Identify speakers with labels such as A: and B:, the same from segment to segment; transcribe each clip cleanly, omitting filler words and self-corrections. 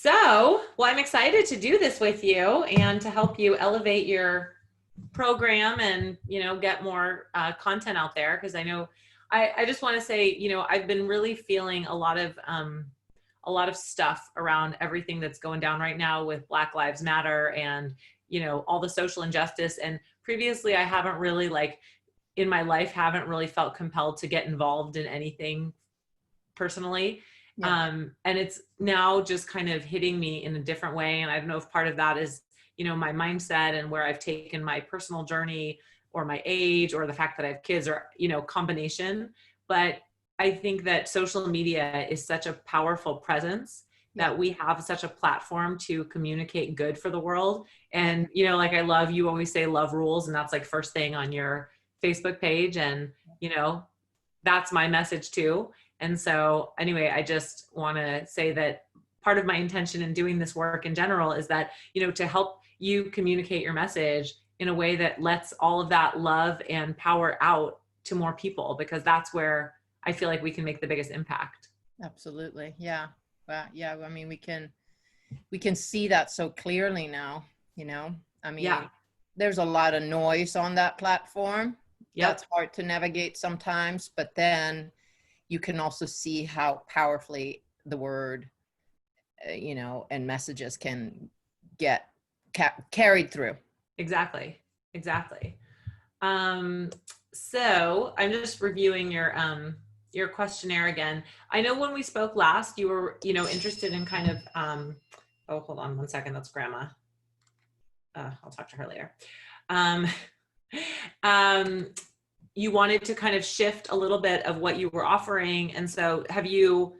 A: Well, I'm excited to do this with you and to help you elevate your program and, get more content out there. Cause I know I just want to say, I've been really feeling a lot of stuff around everything that's going down right now with Black Lives Matter and, all the social injustice. And previously I haven't really in my life, haven't really felt compelled to get involved in anything personally.
B: Yeah.
A: And it's now just kind of hitting me in a different way. And I don't know if part of that is, my mindset and where I've taken my personal journey or my age or the fact that I have kids or, combination. But I think that social media is such a powerful presence that we have such a platform to communicate good for the world. And, I love, you always say love rules, and that's first thing on your Facebook page. And, that's my message too. And so anyway, I just want to say that part of my intention in doing this work in general is that, to help you communicate your message in a way that lets all of that love and power out to more people, because that's where I feel like we can make the biggest impact.
B: Absolutely. Yeah. Well, yeah. I mean, we can see that so clearly now, I mean, there's a lot of noise on that platform.
A: Yep.
B: That's hard to navigate sometimes, but then you can also see how powerfully the word, and messages can get carried through.
A: Exactly. So I'm just reviewing your questionnaire again. I know when we spoke last, you were, interested in kind of, oh, hold on one second. That's grandma. I'll talk to her later. You wanted to kind of shift a little bit of what you were offering. And so have you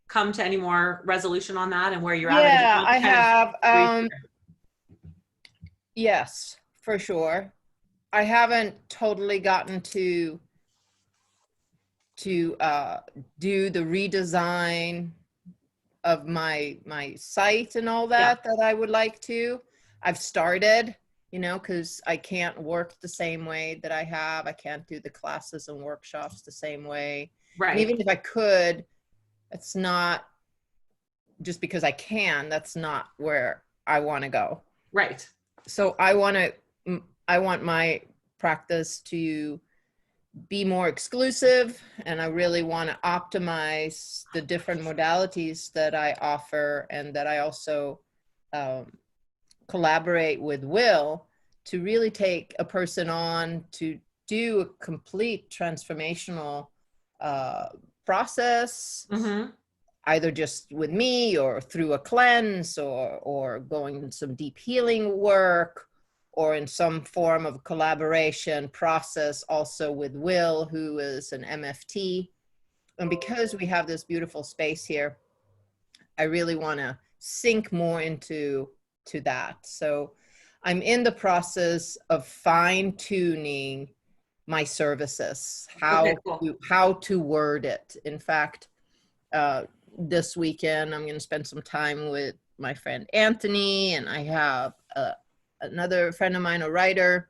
A: come to any more resolution on that and where you're at?
B: Yeah, I have. Yes, for sure. I haven't totally gotten to do the redesign of my site and all that I would like to. I've started, because I can't work the same way that I have. I can't do the classes and workshops the same way.
A: Right.
B: And even if I could, it's not just because I can, that's not where I want to go.
A: Right.
B: So I want my practice to be more exclusive, and I really want to optimize the different modalities that I offer, and that I also collaborate with Will to really take a person on to do a complete transformational process, either just with me or through a cleanse or going some deep healing work, or in some form of collaboration process also with Will, who is an MFT. And because we have this beautiful space here, I really want to sink more into that. So I'm in the process of fine-tuning my services, how to word it. In fact, this weekend, I'm going to spend some time with my friend Anthony, and I have another friend of mine, a writer,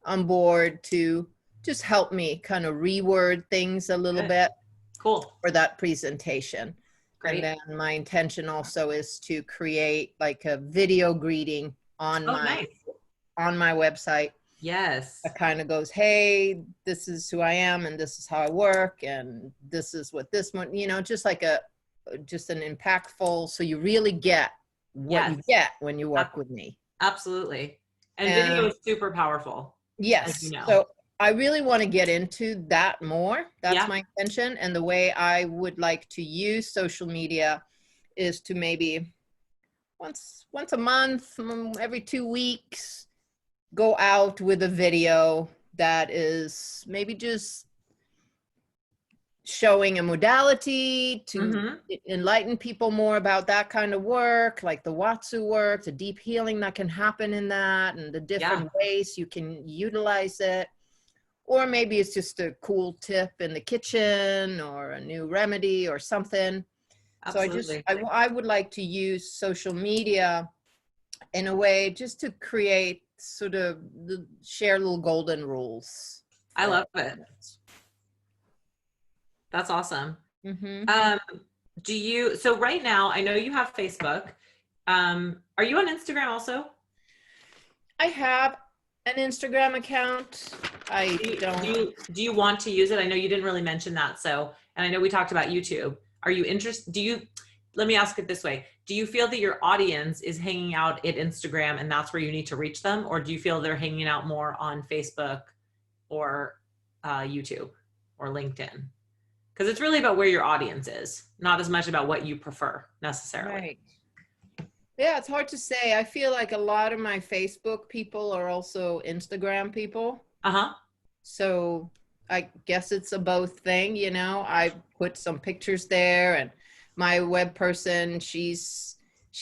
B: on board to just help me kind of reword things a little bit.
A: Cool.
B: For that presentation.
A: Great.
B: And then my intention also is to create like a video greeting on my website.
A: Yes.
B: That kind of goes, hey, this is who I am, and this is how I work, and this is what this one, just like just an impactful, so you really get what you get when you work with me.
A: Absolutely. And video is super powerful.
B: Yes. So I really want to get into that more. That's my intention. And the way I would like to use social media is to maybe once a month, every 2 weeks, go out with a video that is maybe just showing a modality to enlighten people more about that kind of work, like the Watsu work, the deep healing that can happen in that, and the different ways you can utilize it. Or maybe it's just a cool tip in the kitchen or a new remedy or something. Absolutely. So I would like to use social media in a way just to create sort of share little golden rules.
A: I love it. That's awesome. So right now, I know you have Facebook. Are you on Instagram also?
B: I have an Instagram account. I don't.
A: Do you want to use it? I know you didn't really mention that. So, and I know we talked about YouTube. Are you interested? Let me ask it this way. Do you feel that your audience is hanging out at Instagram and that's where you need to reach them? Or do you feel they're hanging out more on Facebook or YouTube or LinkedIn? Because it's really about where your audience is, not as much about what you prefer necessarily.
B: Right. Yeah, it's hard to say. I feel like a lot of my Facebook people are also Instagram people.
A: Uh-huh.
B: So I guess it's a both thing, you know. I put some pictures there, and my web person, she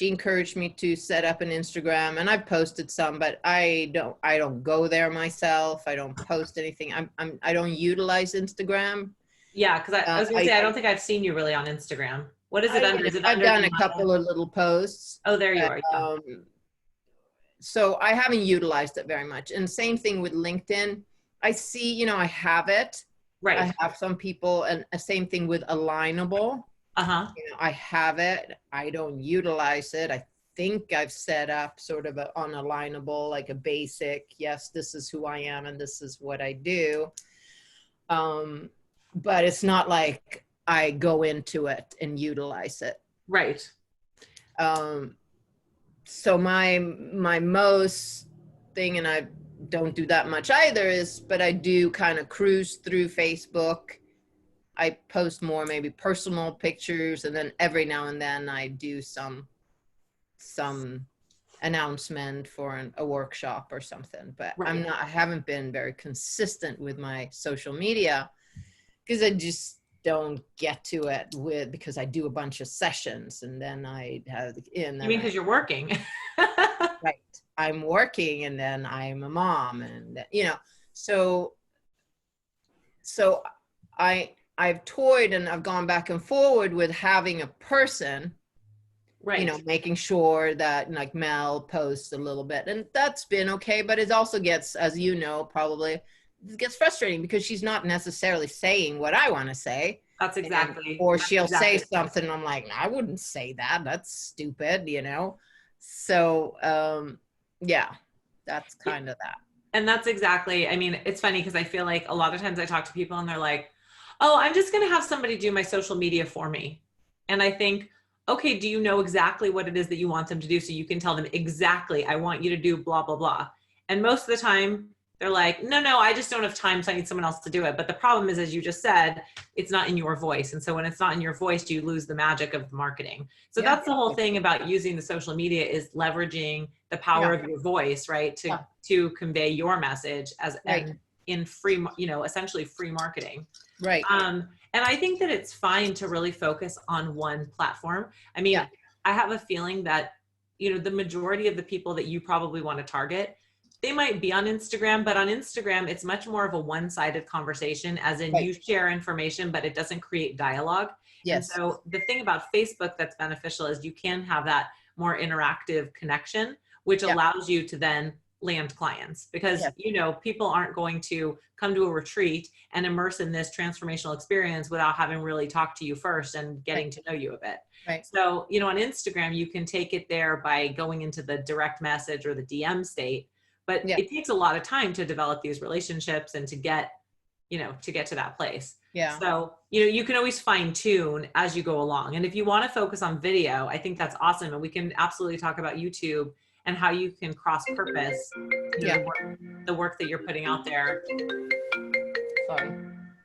B: encouraged me to set up an Instagram, and I've posted some, but I don't go there myself. I don't post anything. I don't utilize Instagram.
A: Yeah, because I was gonna say, I don't think I've seen you really on Instagram. What is it under? Is it
B: I've
A: under
B: done a
A: Ninaya?
B: couple of little posts.
A: Oh, there you are. Yeah.
B: So I haven't utilized it very much. And same thing with LinkedIn. I see, you know, I have it.
A: Right.
B: I have some people, and same thing with Alignable.
A: Uh-huh.
B: You know, I have it. I don't utilize it. I think I've set up sort of on Alignable, like a basic, yes, this is who I am and this is what I do. But it's not like I go into it and utilize it.
A: Right.
B: So my most thing, and I don't do that much either, is, but I do kind of cruise through Facebook. I post more maybe personal pictures, and then every now and then I do some announcement for a workshop or something. But
A: Right.
B: I haven't been very consistent with my social media because I just don't get to it because I do a bunch of sessions, and then I have in.
A: You mean because you're working?
B: Right. I'm working, and then I'm a mom, and you know, so I've toyed and I've gone back and forward with having a person,
A: Right.
B: you know, making sure that like Mel posts a little bit, and that's been okay. But it also gets, as you know, probably it gets frustrating because she's not necessarily saying what I want to say.
A: That's exactly.
B: Or she'll
A: exactly.
B: say something, and I'm like, I wouldn't say that. That's stupid, you know? So, yeah, that's kind of that.
A: And that's exactly, I mean, it's funny because I feel like a lot of times I talk to people and they're like, oh, I'm just going to have somebody do my social media for me. And I think, okay, do you know exactly what it is that you want them to do? So you can tell them exactly, I want you to do blah, blah, blah. And most of the time they're like, no, I just don't have time. So I need someone else to do it. But the problem is, as you just said, it's not in your voice. And so when it's not in your voice, you lose the magic of the marketing. So
B: Yeah.
A: that's the whole thing about using the social media, is leveraging the power of your voice, right? To convey your message as and in free, you know, essentially free marketing.
B: Right.
A: And I think that it's fine to really focus on one platform. I mean, I have a feeling that, you know, the majority of the people that you probably want to target, they might be on Instagram, but on Instagram, it's much more of a one-sided conversation, as in you share information, but it doesn't create dialogue. Yes. And so the thing about Facebook that's beneficial is you can have that more interactive connection, which allows you to then land clients, because you know, people aren't going to come to a retreat and immerse in this transformational experience without having really talked to you first and getting to know you a bit. Right. So, you know, on Instagram, you can take it there by going into the direct message or the DM state, but it takes a lot of time to develop these relationships and to get, you know, to get to that place. Yeah. So, you know, you can always fine tune as you go along. And if you want to focus on video, I think that's awesome. And we can absolutely talk about YouTube and how you can cross purpose the work that you're putting out there. Sorry.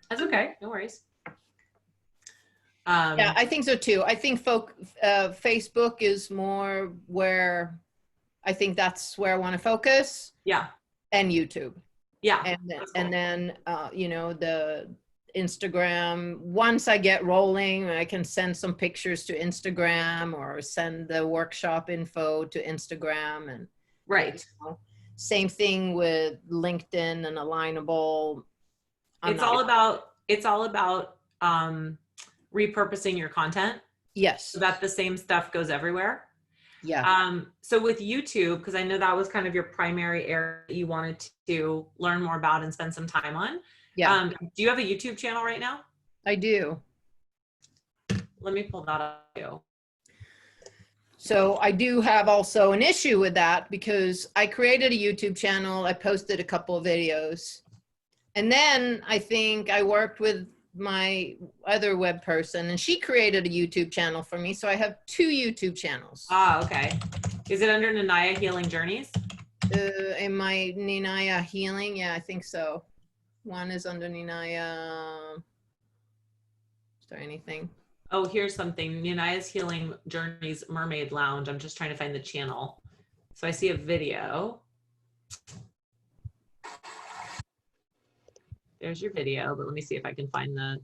A: That's okay. No worries.
B: Yeah, I think so too. I think Facebook is more where I think that's where I want to focus.
A: Yeah.
B: And YouTube.
A: Yeah.
B: And then you know, the Instagram, once I get rolling, I can send some pictures to Instagram or send the workshop info to Instagram. And
A: right.
B: You know, same thing with LinkedIn and Alignable.
A: It's all about repurposing your content.
B: Yes.
A: So that the same stuff goes everywhere.
B: Yeah.
A: So with YouTube, because I know that was kind of your primary area that you wanted to learn more about and spend some time on. Yeah. Do you have a YouTube channel right now?
B: I do.
A: Let me pull that up too.
B: So I do have also an issue with that because I created a YouTube channel. I posted a couple of videos. And then I think I worked with my other web person and she created a YouTube channel for me. So I have two YouTube channels.
A: Ah, okay. Is it under Ninaya Healing Journeys?
B: In my Ninaya Healing? Yeah, I think so. One is under Ninaya. Is there anything?
A: Oh, here's something. Ninaya's Healing Journeys Mermaid Lounge. I'm just trying to find the channel. So I see a video. There's your video, but let me see if I can find the,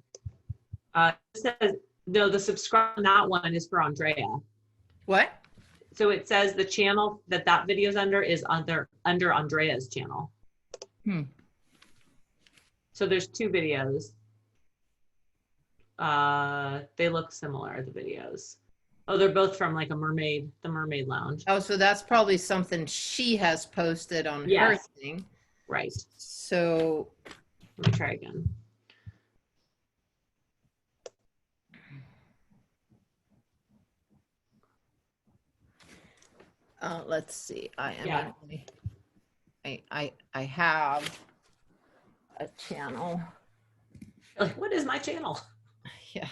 A: it says, no, the subscribe on that one is for Andrea.
B: What?
A: So it says the channel that that video is under is under Andrea's channel. So there's two videos. They look similar, the videos. Oh, they're both from like a mermaid, the Mermaid Lounge.
B: Oh, so that's probably something she has posted on her thing.
A: Right.
B: So
A: let me try again.
B: Let's see. I am. I have a channel.
A: Like, what is my channel?
B: Yeah.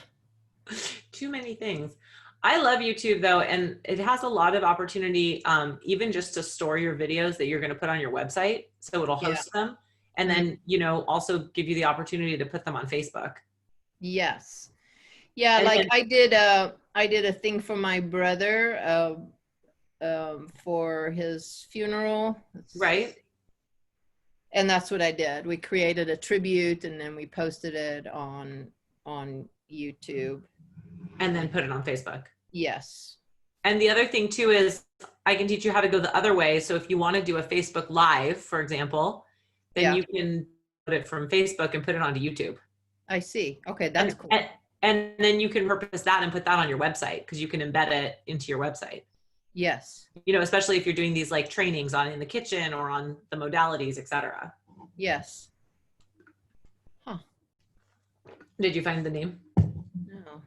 A: Too many things. I love YouTube though, and it has a lot of opportunity, even just to store your videos that you're going to put on your website. So it'll host them, and then also give you the opportunity to put them on Facebook.
B: Yes. Yeah, and like I did a thing for my brother for his funeral.
A: Right.
B: And that's what I did. We created a tribute and then we posted it on YouTube.
A: And then put it on Facebook.
B: Yes.
A: And the other thing too is I can teach you how to go the other way. So if you want to do a Facebook Live, for example, then you can put it from Facebook and put it onto YouTube.
B: I see. Okay, that's cool.
A: And then you can repurpose that and put that on your website because you can embed it into your website.
B: Yes.
A: Especially if you're doing these like trainings on in the kitchen or on the modalities, etc.
B: Yes. Huh.
A: Did you find the name?
B: No.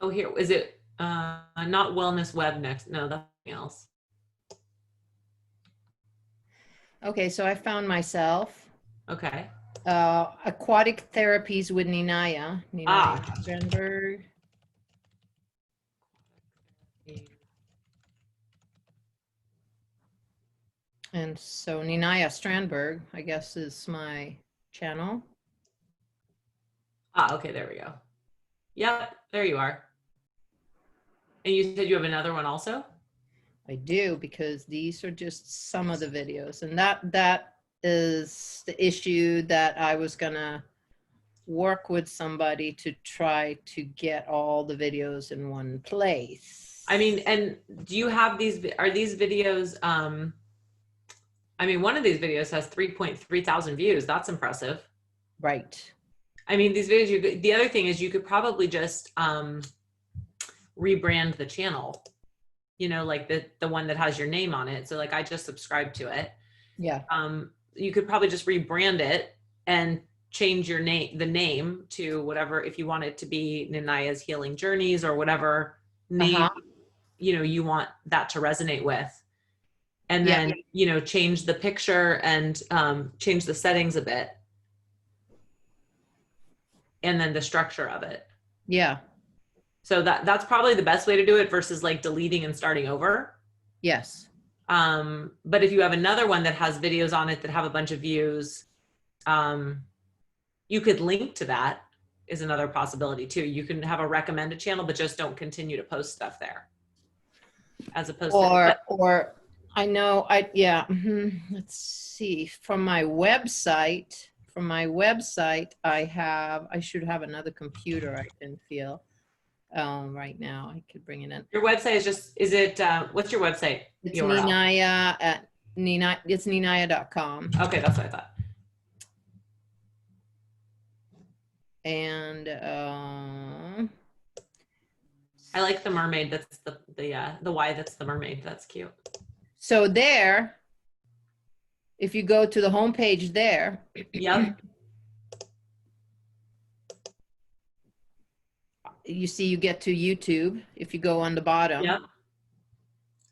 A: Oh, here is it. Not Wellness Web next. No, that's something else.
B: Okay, so I found myself.
A: Okay.
B: Aquatic Therapies with Ninaya. Ninaya Strandberg. And so Ninaya Strandberg, I guess, is my channel.
A: Okay, there we go. Yep, there you are. And you said you have another one also?
B: I do, because these are just some of the videos. And that is the issue that I was gonna work with somebody to try to get all the videos in one place.
A: I mean, and do you have these, are these videos, I mean, one of these videos has 3.3 thousand views. That's impressive.
B: Right.
A: I mean, these videos, the other thing is you could probably just rebrand the channel, like the one that has your name on it. So like I just subscribed to it.
B: Yeah.
A: You could probably just rebrand it and change your name, the name to whatever, if you want it to be Ninaya's Healing Journeys or whatever name, you want that to resonate with. And then, change the picture and change the settings a bit. And then the structure of it.
B: Yeah.
A: So that's probably the best way to do it versus like deleting and starting over.
B: Yes.
A: But if you have another one that has videos on it that have a bunch of views, you could link to that is another possibility too. You can have a recommended channel, but just don't continue to post stuff there. As opposed
B: or I know, let's see, from my website, I should have another computer I can feel right now. I could bring it in.
A: Your website what's your website?
B: It's
A: URL?
B: Ninaya it's Ninaya.com.
A: Okay, that's what I thought.
B: And
A: I like the mermaid. That's the Y that's the mermaid. That's cute.
B: So there if you go to the homepage there,
A: Yep.
B: you see you get to YouTube. If you go on the bottom,
A: Yep.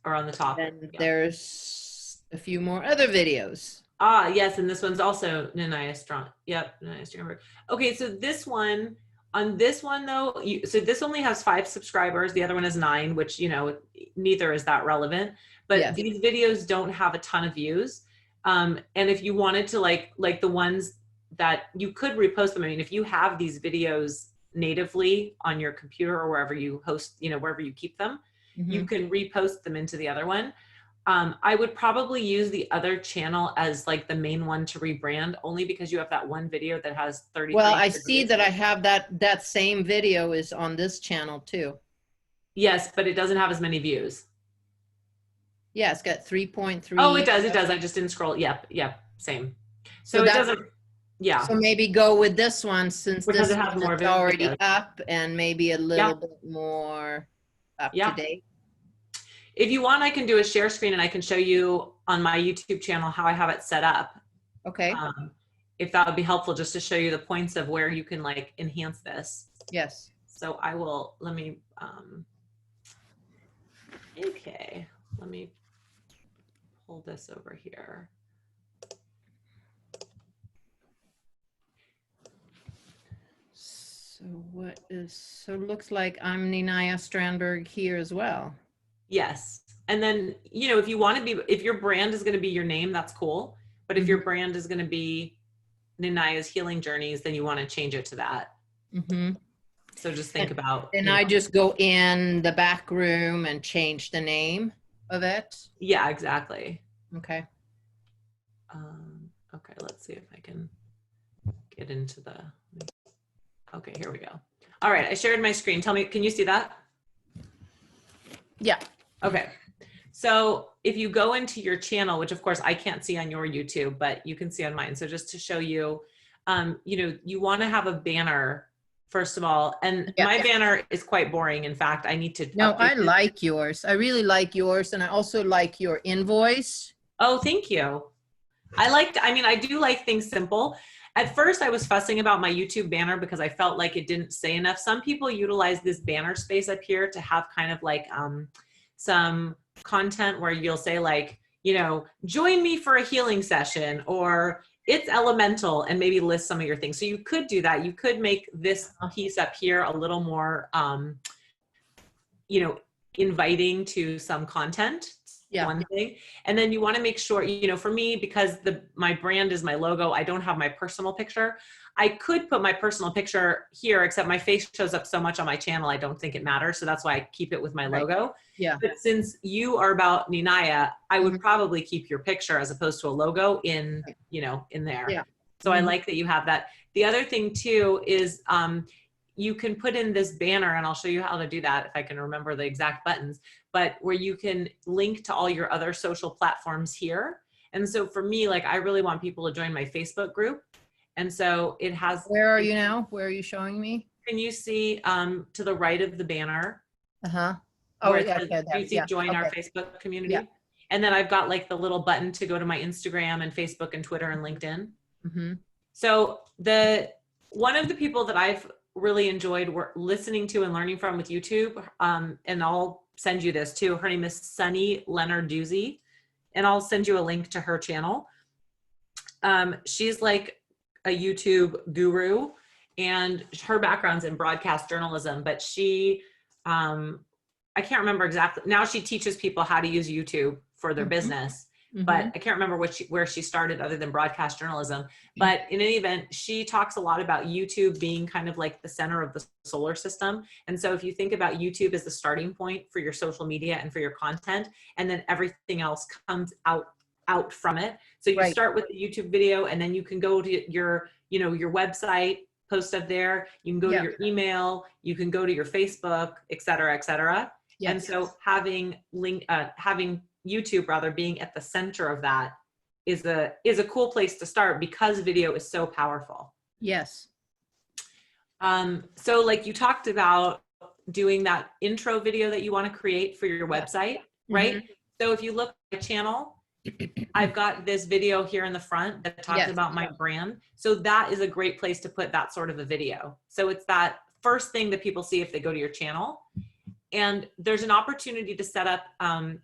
A: Or on the top.
B: then
A: Yep.
B: there's a few more other videos.
A: Ah, yes, and this one's also Ninaya Strong. Yep, Ninaya Strongberg. Okay, so this one, on this one though, so this only has 5 subscribers. The other one is 9, which, you know, neither is that relevant. But
B: Yes.
A: these videos don't have a ton of views. And if you wanted to like the ones that you could repost them. I mean, if you have these videos natively on your computer or wherever you host, you know, wherever you keep them, you can repost them into the other one. I would probably use the other channel as like the main one to rebrand, only because you have that one video that has 33.
B: Well, I see that I have that same video is on this channel too.
A: Yes, but it doesn't have as many views.
B: Yeah, it's got 3.3.
A: Oh, it does. It does. I just didn't scroll. Yep. Yep. Same. So it doesn't. Yeah.
B: So maybe go with this one since
A: Because
B: this
A: it has
B: one
A: more
B: is already
A: videos.
B: up and maybe a little bit more up to date.
A: If you want, I can do a share screen and I can show you on my YouTube channel how I have it set up.
B: Okay.
A: If that would be helpful, just to show you the points of where you can like enhance this.
B: Yes.
A: So I will, let me, okay, let me pull this over here.
B: So so it looks like I'm Ninaya Strandberg here as well.
A: Yes. And then, you know, if you want to be, if your brand is going to be your name, that's cool. But if your brand is going to be Ninaya's Healing Journeys, then you want to change it to that. So just think about.
B: And I just go in the back room and change the name of it.
A: Yeah, exactly.
B: Okay.
A: Okay, let's see if I can get into the, okay, here we go. All right, I shared my screen. Tell me, can you see that?
B: Yeah.
A: Okay. So if you go into your channel, which of course I can't see on your YouTube, but you can see on mine. So just to show you, you know, you want to have a banner, first of all, and my banner is quite boring. In fact, I need to.
B: No, I like yours. I really like yours. And I also like your invoice.
A: Oh, thank you. I mean, I do like things simple. At first I was fussing about my YouTube banner because I felt like it didn't say enough. Some people utilize this banner space up here to have kind of like some content where you'll say like, you know, join me for a healing session, or it's elemental, and maybe list some of your things. So you could do that. You could make this piece up here a little more, you know, inviting to some content. One thing. And then you want to make sure, you know, for me, because my brand is my logo, I don't have my personal picture. I could put my personal picture here, except my face shows up so much on my channel, I don't think it matters. So that's why I keep it with my logo.
B: Yeah.
A: But since you are about Ninaya, I would probably keep your picture as opposed to a logo in, you know, in there.
B: Yeah.
A: So I like that you have that. The other thing too is you can put in this banner, and I'll show you how to do that if I can remember the exact buttons, but where you can link to all your other social platforms here. And so for me, like, I really want people to join my Facebook group. And so it has.
B: Where are you now? Where are you showing me?
A: Can you see to the right of the banner?
B: Oh, yeah.
A: Do you see join our Facebook community? Yeah. And then I've got like the little button to go to my Instagram and Facebook and Twitter and LinkedIn. So one of the people that I've really enjoyed listening to and learning from with YouTube, and I'll send you this too. Her name is Sunny Leonarduzzi, and I'll send you a link to her channel. She's like a YouTube guru, and her background's in broadcast journalism, but she, I can't remember exactly. Now she teaches people how to use YouTube for their business. But I can't remember where she started other than broadcast journalism. But in any event, she talks a lot about YouTube being kind of like the center of the solar system. And so if you think about YouTube as the starting point for your social media and for your content, and then everything else comes out from it. So you start with the YouTube video, and then you can go to your, you know, your website, post up there. You can go to your email, you can go to your Facebook, et cetera, et cetera. And so having YouTube rather being at the center of that is a cool place to start, because video is so powerful.
B: Yes.
A: So like you talked about doing that intro video that you want to create for your website, right? So if you look at my channel, I've got this video here in the front that talks
B: Yes.
A: about my brand. So that is a great place to put that sort of a video. So it's that first thing that people see if they go to your channel. And there's an opportunity to set up an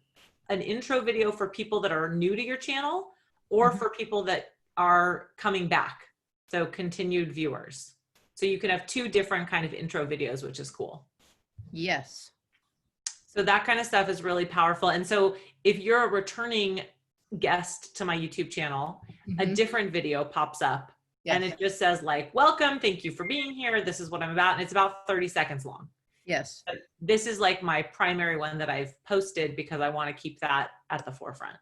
A: intro video for people that are new to your channel or for people that are coming back. So continued viewers. So you can have two different kind of intro videos, which is cool.
B: Yes.
A: So that kind of stuff is really powerful. And so if you're a returning guest to my YouTube channel, a different video pops up and it just says like, welcome, thank you for being here. This is what I'm about. And it's about 30 seconds long.
B: Yes.
A: But this is like my primary one that I've posted because I want to keep that at the forefront.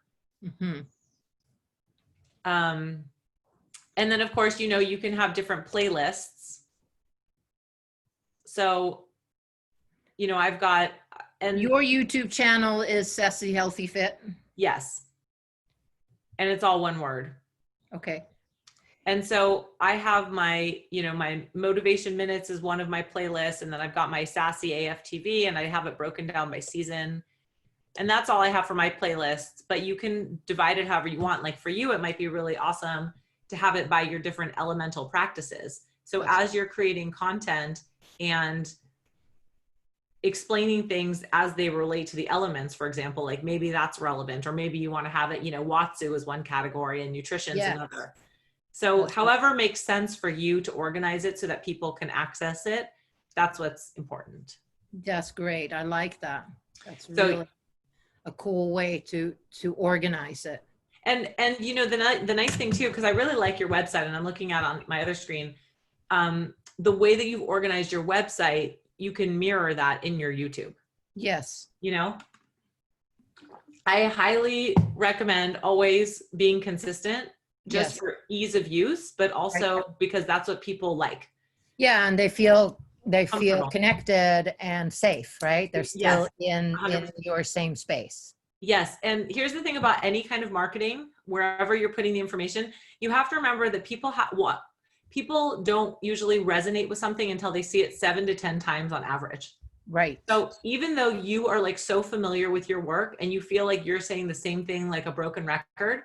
A: And then of course, you know, you can have different playlists. So, you know, I've got, and
B: your YouTube channel is Sassy Healthy Fit.
A: Yes. And it's all one word.
B: Okay.
A: And so I have my, you know, my motivation minutes is one of my playlists. And then I've got my Sassy AFTV and I have it broken down by season. And that's all I have for my playlists, but you can divide it however you want. Like for you, it might be really awesome to have it by your different elemental practices. So as you're creating content and explaining things as they relate to the elements, for example, like maybe that's relevant, or maybe you want to have it, you know, Watsu is one category and nutrition's another. So however makes sense for you to organize it so that people can access it, that's what's important.
B: That's great. I like that. That's really a cool way to organize it.
A: And you know, the nice thing too, because I really like your website and I'm looking at on my other screen, the way that you've organized your website, you can mirror that in your YouTube.
B: Yes.
A: You know, I highly recommend always being consistent just for ease of use, but also because that's what people like.
B: Yeah. And they feel connected and safe, right? They're still in your same space.
A: Yes. And here's the thing about any kind of marketing, wherever you're putting the information, you have to remember that people don't usually resonate with something until they see it 7 to 10 times on average.
B: Right.
A: So even though you are like so familiar with your work and you feel like you're saying the same thing like a broken record,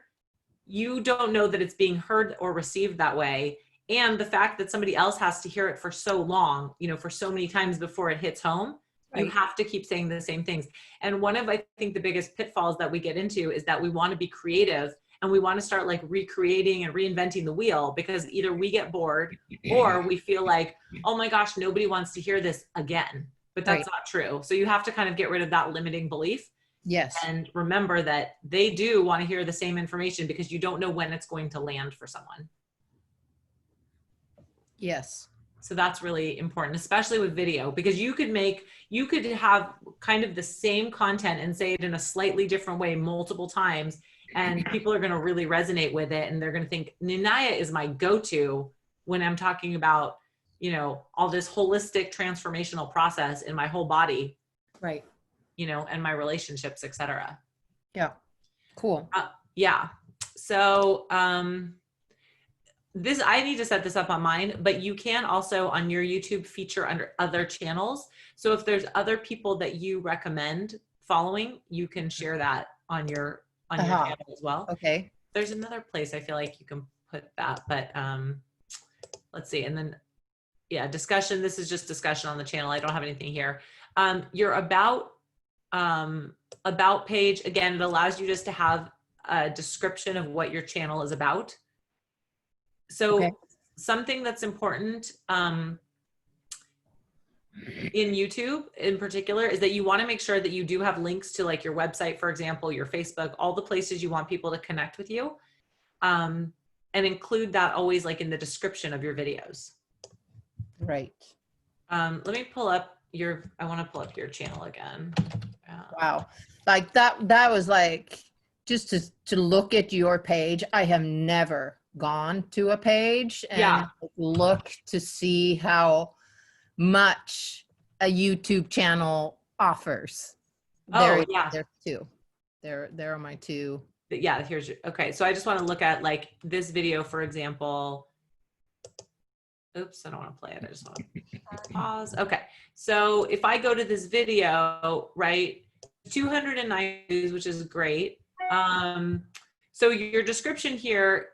A: you don't know that it's being heard or received that way. And the fact that somebody else has to hear it for so long, you know, for so many times before it hits home, you have to keep saying the same things. And one of, I think, the biggest pitfalls that we get into is that we want to be creative and we want to start like recreating and reinventing the wheel because either we get bored or we feel like, oh my gosh, nobody wants to hear this again. But that's not true. So you have to kind of get rid of that limiting belief.
B: Yes.
A: And remember that they do want to hear the same information because you don't know when it's going to land for someone.
B: Yes.
A: So that's really important, especially with video, because you could have kind of the same content and say it in a slightly different way multiple times. And people are going to really resonate with it. And they're going to think Ninaya is my go-to when I'm talking about, you know, all this holistic transformational process in my whole body.
B: Right.
A: You know, and my relationships, etc.
B: Yeah. Cool.
A: Yeah. So, I need to set this up on mine, but you can also on your YouTube feature under other channels. So if there's other people that you recommend following, you can share that on your channel as well.
B: Okay.
A: There's another place I feel like you can put that, but let's see. And then, yeah, discussion. This is just discussion on the channel. I don't have anything here. Your about page, again, it allows you just to have a description of what your channel is about. So something that's important in YouTube in particular is that you want to make sure that you do have links to like your website, for example, your Facebook, all the places you want people to connect with you, and include that always like in the description of your videos.
B: Right.
A: Let me pull up I want to pull up your channel again.
B: Wow. Like that was like, just to look at your page. I have never gone to a page and look to see how much a YouTube channel offers. There's two. There are my two.
A: Yeah, here's your, okay. So I just want to look at like this video, for example. Oops, I don't want to play it. I just want to pause. Okay. So if I go to this video, right, 209 views, which is great. So your description here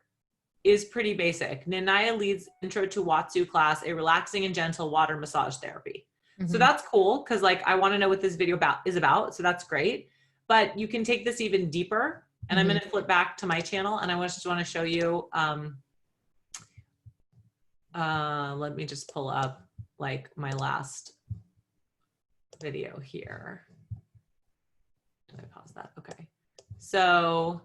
A: is pretty basic. Ninaya leads Intro to Watsu class, a relaxing and gentle water massage therapy. So that's cool because like I want to know what this video is about. So that's great. But you can take this even deeper. And I'm going to flip back to my channel and I just want to show you. Let me just pull up like my last video here. Did I pause that? Okay. So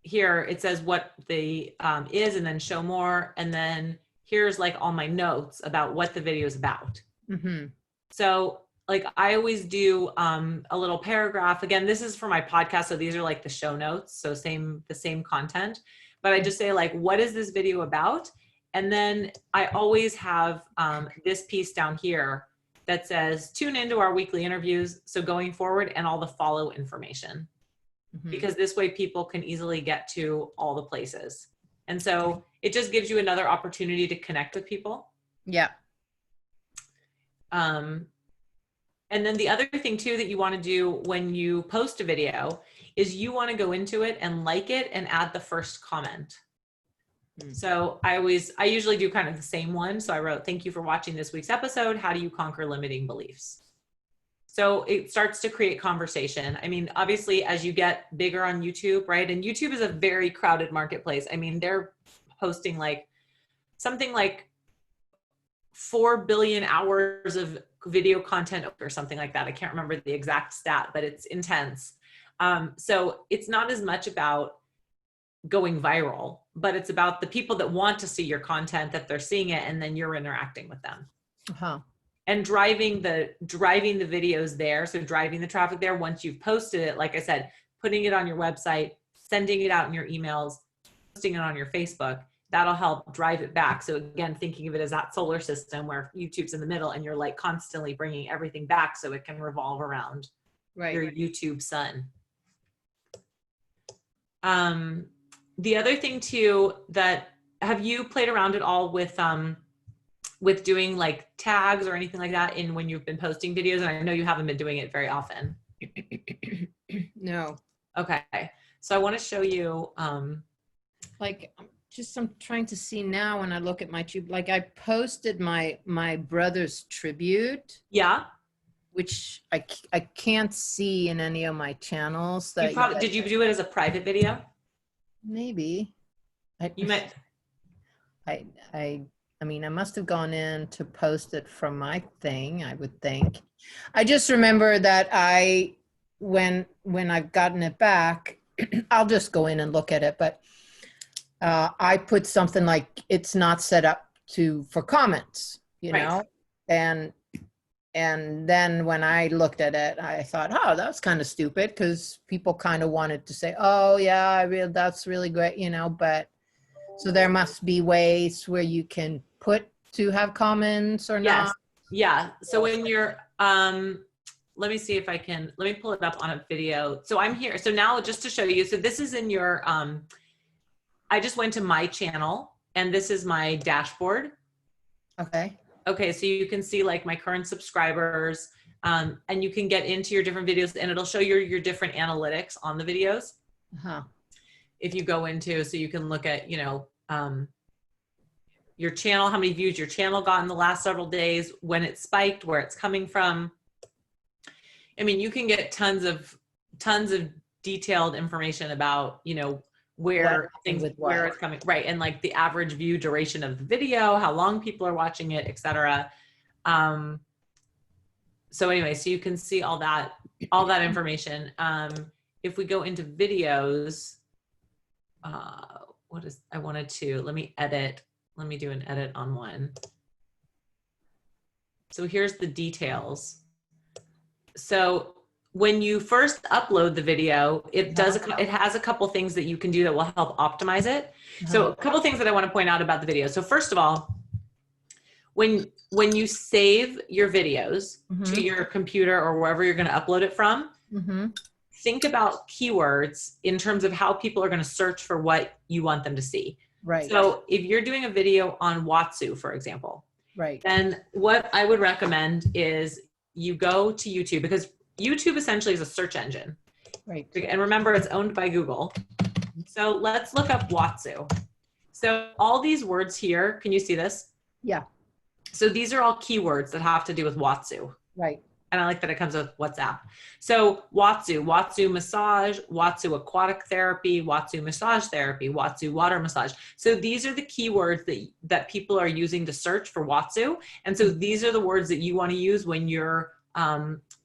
A: here it says what the is and then show more. And then here's like all my notes about what the video is about. So like I always do a little paragraph. Again, this is for my podcast. So these are like the show notes. So the same content, but I just say like, what is this video about? And then I always have this piece down here that says tune into our weekly interviews. So going forward and all the follow information. Because this way people can easily get to all the places. And so it just gives you another opportunity to connect with people.
B: Yeah.
A: And then the other thing too that you want to do when you post a video is you want to go into it and like it and add the first comment. So I usually do kind of the same one. So I wrote, thank you for watching this week's episode. How do you conquer limiting beliefs? So it starts to create conversation. I mean, obviously, as you get bigger on YouTube, right? And YouTube is a very crowded marketplace. I mean, they're posting like something like 4 billion hours of video content or something like that. I can't remember the exact stat, but it's intense. So it's not as much about going viral, but it's about the people that want to see your content, that they're seeing it, and then you're interacting with them. And driving the videos there. So driving the traffic there once you've posted it, like I said, putting it on your website, sending it out in your emails, posting it on your Facebook, that'll help drive it back. So again, thinking of it as that solar system where YouTube's in the middle and you're like constantly bringing everything back so it can revolve around your YouTube sun. The other thing too, that have you played around at all with doing like tags or anything like that in when you've been posting videos? And I know you haven't been doing it very often.
B: No.
A: Okay. So I want to show you,
B: like, I'm trying to see now when I look at my YouTube, like I posted my brother's tribute.
A: Yeah.
B: Which I can't see in any of my channels.
A: Did you do it as a private video?
B: Maybe.
A: You might.
B: I mean, I must have gone in to post it from my thing, I would think. I just remember that when I've gotten it back, I'll just go in and look at it. But I put something like, it's not set up for comments, you know? And then when I looked at it, I thought, oh, that's kind of stupid, because people kind of wanted to say, oh yeah, that's really great, you know, but so there must be ways where you can put to have comments or not.
A: Yeah. So when you're, let me see if I can, let me pull it up on a video. So I'm here. So now just to show you, so this is in your, I just went to my channel and this is my dashboard. Okay. So you can see like my current subscribers, and you can get into your different videos and it'll show your different analytics on the videos. If you go into, so you can look at, you know, your channel, how many views your channel got in the last several days, when it spiked, where it's coming from. I mean, you can get tons of detailed information about, you know, where it's coming, right? And like the average view duration of the video, how long people are watching it, etc. So anyway, so you can see all that information. If we go into videos, let me do an edit on one. So here's the details. So when you first upload the video, it has a couple things that you can do that will help optimize it. So a couple things that I want to point out about the video. So first of all, when you save your videos to your computer or wherever you're going to upload it from, think about keywords in terms of how people are going to search for what you want them to see.
B: Right.
A: So if you're doing a video on Watsu, for example, then what I would recommend is you go to YouTube, because YouTube essentially is a search engine.
B: Right.
A: And remember, it's owned by Google. So let's look up Watsu. So all these words here, can you see this?
B: Yeah.
A: So these are all keywords that have to do with Watsu.
B: Right.
A: And I like that it comes with WhatsApp. So Watsu massage, Watsu aquatic therapy, Watsu massage therapy, Watsu water massage. So these are the keywords that people are using to search for Watsu. And so these are the words that you want to use when you're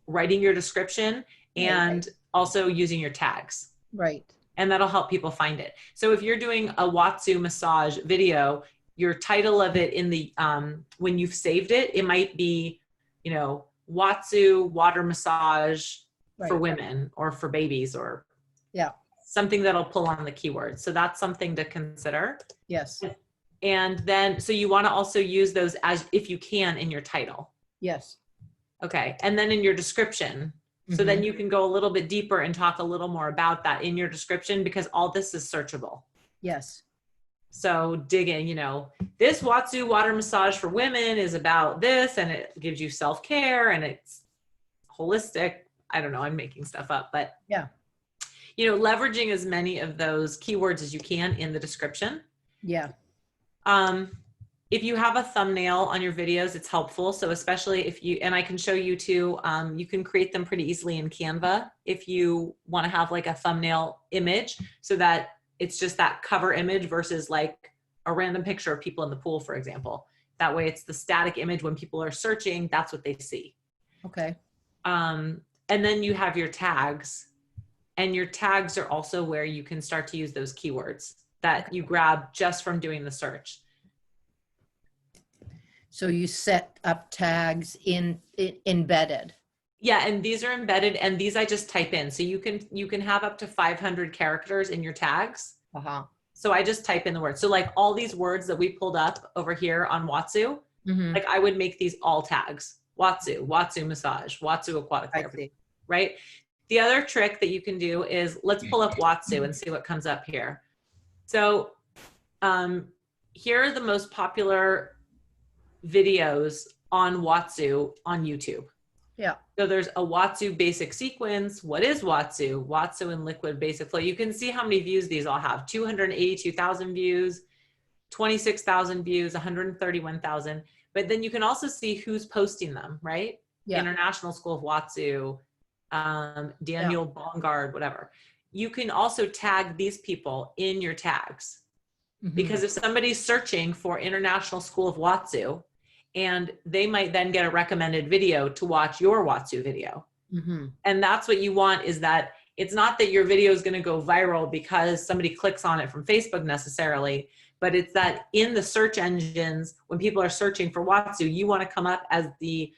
A: writing your description and also using your tags.
B: Right.
A: And that'll help people find it. So if you're doing a Watsu massage video, your title of it in the, when you've saved it, it might be, you know, Watsu water massage for women or for babies or something that'll pull on the keyword. So that's something to consider.
B: Yes.
A: And then, so you want to also use those as, if you can, in your title.
B: Yes.
A: Okay. And then in your description. So then you can go a little bit deeper and talk a little more about that in your description, because all this is searchable.
B: Yes.
A: So dig in, you know, this Watsu water massage for women is about this, and it gives you self-care and it's holistic. I don't know, I'm making stuff up, but
B: yeah,
A: you know, leveraging as many of those keywords as you can in the description.
B: Yeah.
A: If you have a thumbnail on your videos, it's helpful. So especially if you, and I can show you too, you can create them pretty easily in Canva if you want to have like a thumbnail image, so that it's just that cover image versus like a random picture of people in the pool, for example. That way it's the static image. When people are searching, that's what they see.
B: Okay.
A: And then you have your tags, and your tags are also where you can start to use those keywords that you grab just from doing the search.
B: So you set up tags embedded.
A: Yeah, and these are embedded, and these I just type in. So you can have up to 500 characters in your tags. So I just type in the word. So like all these words that we pulled up over here on Watsu, like I would make these all tags. Watsu massage, Watsu aquatic therapy, right? The other trick that you can do is, let's pull up Watsu and see what comes up here. So here are the most popular videos on Watsu on YouTube.
B: Yeah.
A: So there's a Watsu basic sequence. What is Watsu? Watsu and liquid basic flow. You can see how many views these all have. 282,000 views, 26,000 views, 131,000. But then you can also see who's posting them, right? Yeah. International School of Watsu, Daniel Bongard, whatever. You can also tag these people in your tags. Because if somebody's searching for International School of Watsu, and they might then get a recommended video to watch your Watsu video. And that's what you want, is that it's not that your video is going to go viral because somebody clicks on it from Facebook necessarily, but it's that in the search engines, when people are searching for Watsu, you want to come up as the,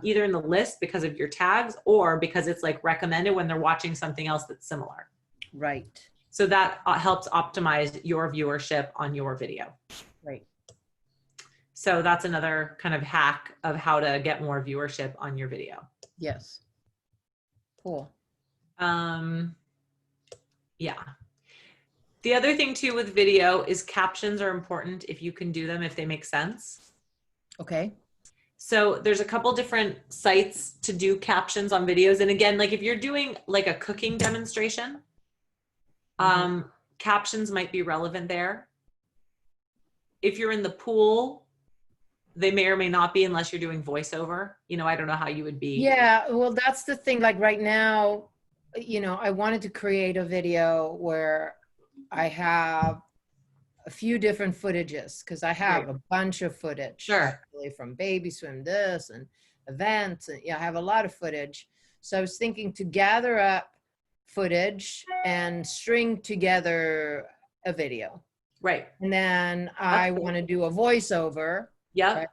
A: either in the list because of your tags, or because it's like recommended when they're watching something else that's similar.
B: Right.
A: So that helps optimize your viewership on your video.
B: Right.
A: So that's another kind of hack of how to get more viewership on your video.
B: Yes. Cool.
A: Yeah. The other thing too with video is captions are important if you can do them, if they make sense.
B: Okay.
A: So there's a couple different sites to do captions on videos. And again, like if you're doing like a cooking demonstration, captions might be relevant there. If you're in the pool, they may or may not be, unless you're doing voiceover. You know, I don't know how you would be.
B: Yeah, well, that's the thing. Like right now, you know, I wanted to create a video where I have a few different footages, because I have a bunch of footage. Actually, from baby swim this and events. And yeah, I have a lot of footage. So I was thinking to gather up footage and string together a video.
A: Right.
B: And then I want to do a voiceover.
A: Yeah.
B: Right?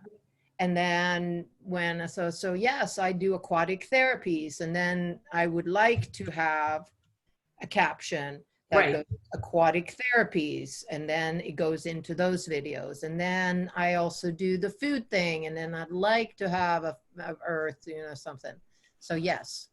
B: And then when, so yes, I do aquatic therapies. And then I would like to have a caption that goes aquatic therapies. And then it goes into those videos. And then I also do the food thing. And then I'd like to have a earth, you know, something. So yes.